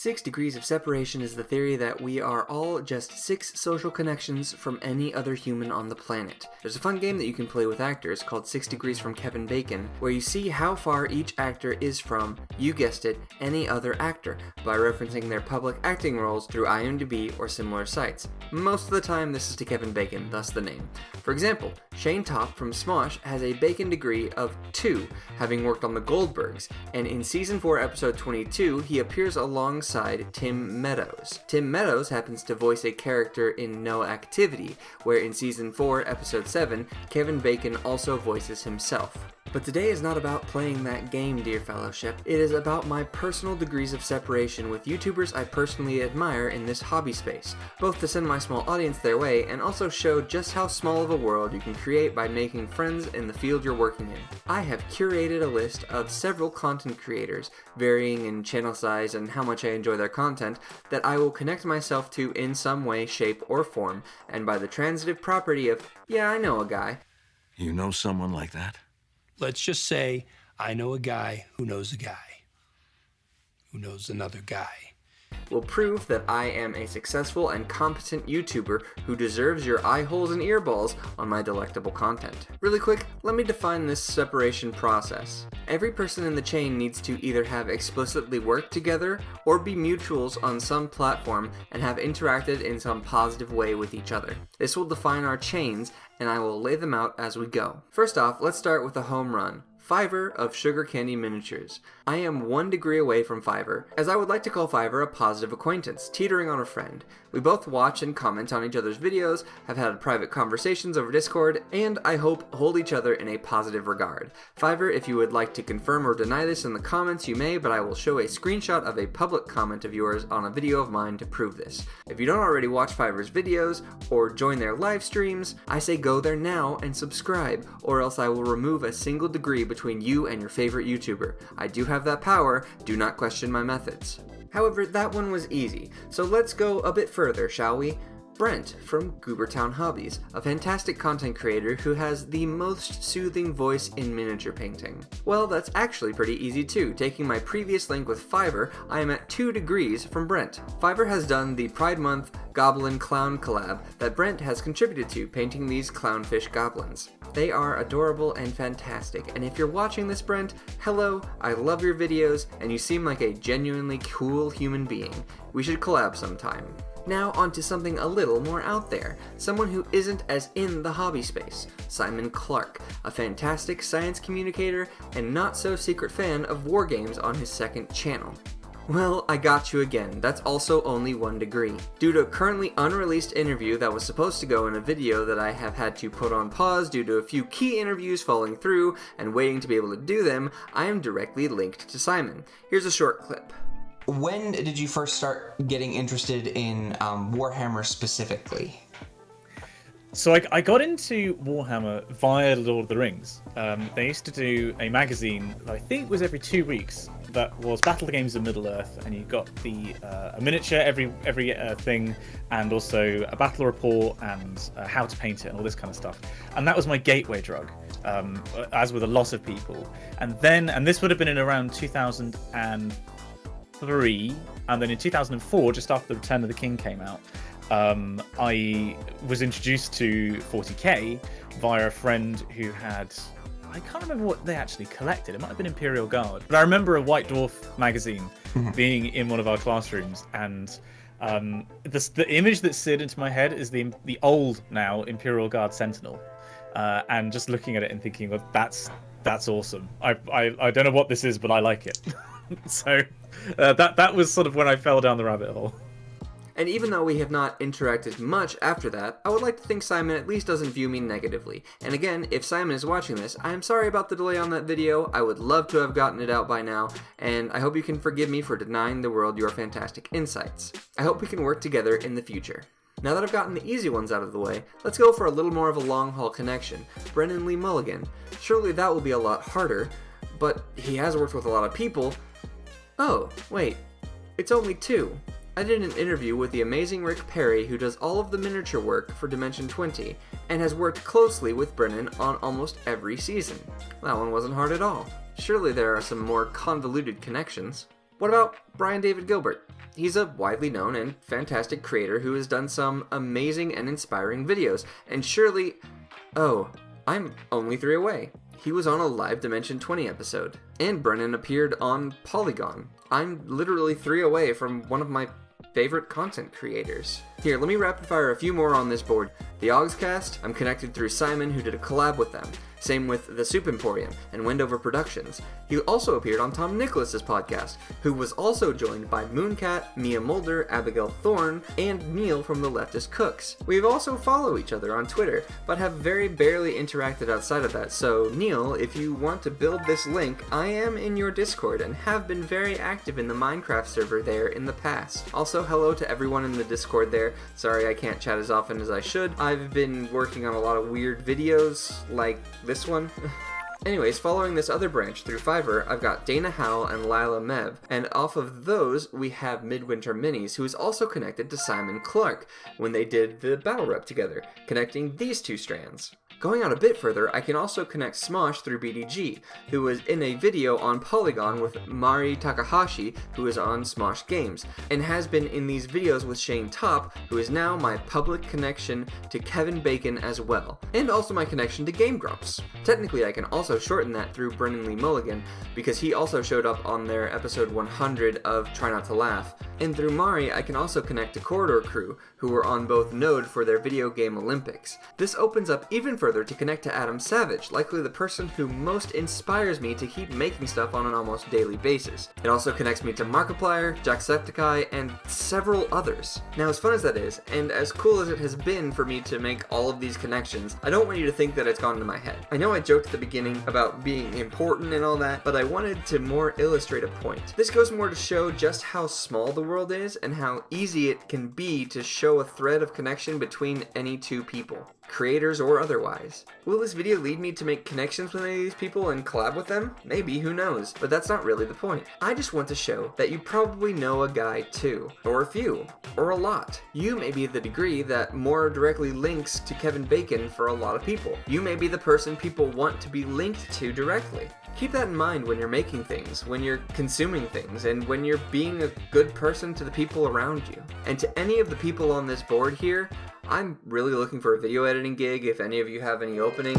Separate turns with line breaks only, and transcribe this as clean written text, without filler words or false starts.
6 degrees of separation is the theory that we are all just 6 social connections from any other human on the planet. There's a fun game that you can play with actors called 6 Degrees from Kevin Bacon, where you see how far each actor is from, you guessed it, any other actor, by referencing their public acting roles through IMDb or similar sites. Most of the time this is to Kevin Bacon, thus the name. For example, Shayne Topp from Smosh has a Bacon degree of 2, having worked on the Goldbergs, and in Season 4 Episode 22 he appears alongside Tim Meadows. Tim Meadows happens to voice a character in No Activity, where in Season 4, Episode 7, Kevin Bacon also voices himself. But today is not about playing that game, dear fellowship. It is about my personal degrees of separation with YouTubers I personally admire in this hobby space, both to send my small audience their way and also show just how small of a world you can create by making friends in the field you're working in. I have curated a list of several content creators, varying in channel size and how much I enjoy their content, that I will connect myself to in some way, shape, or form, and by the transitive property of, yeah, I know a guy.
You know someone like that?
Let's just say I know a guy who knows a guy who knows another guy.
Will prove that I am a successful and competent YouTuber who deserves your eye holes and earballs on my delectable content. Really quick, let me define this separation process. Every person in the chain needs to either have explicitly worked together or be mutuals on some platform and have interacted in some positive way with each other. This will define our chains, and I will lay them out as we go. First off, let's start with a home run. Fiverr of Sugar Candy Miniatures. I am 1 degree away from Fiverr, as I would like to call Fiverr a positive acquaintance, teetering on a friend. We both watch and comment on each other's videos, have had private conversations over Discord, and I hope hold each other in a positive regard. Fiverr, if you would like to confirm or deny this in the comments, you may, but I will show a screenshot of a public comment of yours on a video of mine to prove this. If you don't already watch Fiverr's videos, or join their live streams, I say go there now and subscribe, or else I will remove a single degree between you and your favorite YouTuber. I do have that power, do not question my methods. However, that one was easy, so let's go a bit further, shall we? Brent from Goobertown Hobbies, a fantastic content creator who has the most soothing voice in miniature painting. Well, that's actually pretty easy too. Taking my previous link with Fiverr, I am at 2 degrees from Brent. Fiverr has done the Pride Month Goblin Clown collab that Brent has contributed to, painting these clownfish goblins. They are adorable and fantastic, and if you're watching this, Brent, hello, I love your videos, and you seem like a genuinely cool human being. We should collab sometime. Now onto something a little more out there, someone who isn't as in the hobby space, Simon Clark, a fantastic science communicator and not so secret fan of war games on his second channel. Well, I got you again, that's also only 1 degree. Due to a currently unreleased interview that was supposed to go in a video that I have had to put on pause due to a few key interviews falling through and waiting to be able to do them, I am directly linked to Simon. Here's a short clip.
When did you first start getting interested in Warhammer specifically?
So I got into Warhammer via Lord of the Rings. They used to do a magazine that I think was every 2 weeks that was Battle Games of Middle-earth, and you got the a miniature every thing, and also a battle report and how to paint it and all this kind of stuff. And that was my gateway drug, as with a lot of people. And this would have been in around 2003, and then in 2004, just after the Return of the King came out, I was introduced to 40k via a friend who had, I can't remember what they actually collected, it might have been Imperial Guard, but I remember a White Dwarf magazine being in one of our classrooms, and the image that slid into my head is the old now Imperial Guard Sentinel, and just looking at it and thinking, well, that's awesome. I don't know what this is, but I like it. So that was sort of when I fell down the rabbit hole.
And even though we have not interacted much after that, I would like to think Simon at least doesn't view me negatively. And again, if Simon is watching this, I am sorry about the delay on that video. I would love to have gotten it out by now, and I hope you can forgive me for denying the world your fantastic insights. I hope we can work together in the future. Now that I've gotten the easy ones out of the way, let's go for a little more of a long-haul connection. Brennan Lee Mulligan. Surely that will be a lot harder, but he has worked with a lot of people. Oh, wait. It's only 2. I did an interview with the amazing Rick Perry, who does all of the miniature work for Dimension 20, and has worked closely with Brennan on almost every season. That one wasn't hard at all. Surely there are some more convoluted connections. What about Brian David Gilbert? He's a widely known and fantastic creator who has done some amazing and inspiring videos, and surely... Oh, I'm only 3 away. He was on a Live Dimension 20 episode. And Brennan appeared on Polygon. I'm literally 3 away from one of my favorite content creators. Here, let me rapid fire a few more on this board. The Ogscast, I'm connected through Simon, who did a collab with them. Same with The Soup Emporium and Wendover Productions. He also appeared on Tom Nicholas's podcast, who was also joined by Mooncat, Mia Mulder, Abigail Thorne, and Neil from The Leftist Cooks. We also follow each other on Twitter, but have very barely interacted outside of that, so Neil, if you want to build this link, I am in your Discord and have been very active in the Minecraft server there in the past. Also, hello to everyone in the Discord there. Sorry I can't chat as often as I should. I've been working on a lot of weird videos, like this one. Anyways, following this other branch through Fiverr, I've got Dana Howl and Lila Mev, and off of those, we have Midwinter Minis, who is also connected to Simon Clark when they did the Battle Rep together, connecting these 2 strands. Going out a bit further, I can also connect Smosh through BDG, who was in a video on Polygon with Mari Takahashi, who is on Smosh Games, and has been in these videos with Shayne Topp, who is now my public connection to Kevin Bacon as well, and also my connection to Game Grumps. Technically, I can also shorten that through Brennan Lee Mulligan, because he also showed up on their episode 100 of Try Not to Laugh. And through Mari, I can also connect to Corridor Crew, who were on both Node for their video game Olympics. This opens up even further to connect to Adam Savage, likely the person who most inspires me to keep making stuff on an almost daily basis. It also connects me to Markiplier, Jacksepticeye, and several others. Now, as fun as that is, and as cool as it has been for me to make all of these connections, I don't want you to think that it's gone to my head. I know I joked at the beginning about being important and all that, but I wanted to more illustrate a point. This goes more to show just how small the world is and how easy it can be to show a thread of connection between any 2 people, creators or otherwise. Will this video lead me to make connections with any of these people and collab with them? Maybe, who knows? But that's not really the point. I just want to show that you probably know a guy too, or a few, or a lot. You may be the degree that more directly links to Kevin Bacon for a lot of people. You may be the person people want to be linked to directly. Keep that in mind when you're making things, when you're consuming things, and when you're being a good person to the people around you. And to any of the people on this board here, I'm really looking for a video editing gig if any of you have any opening.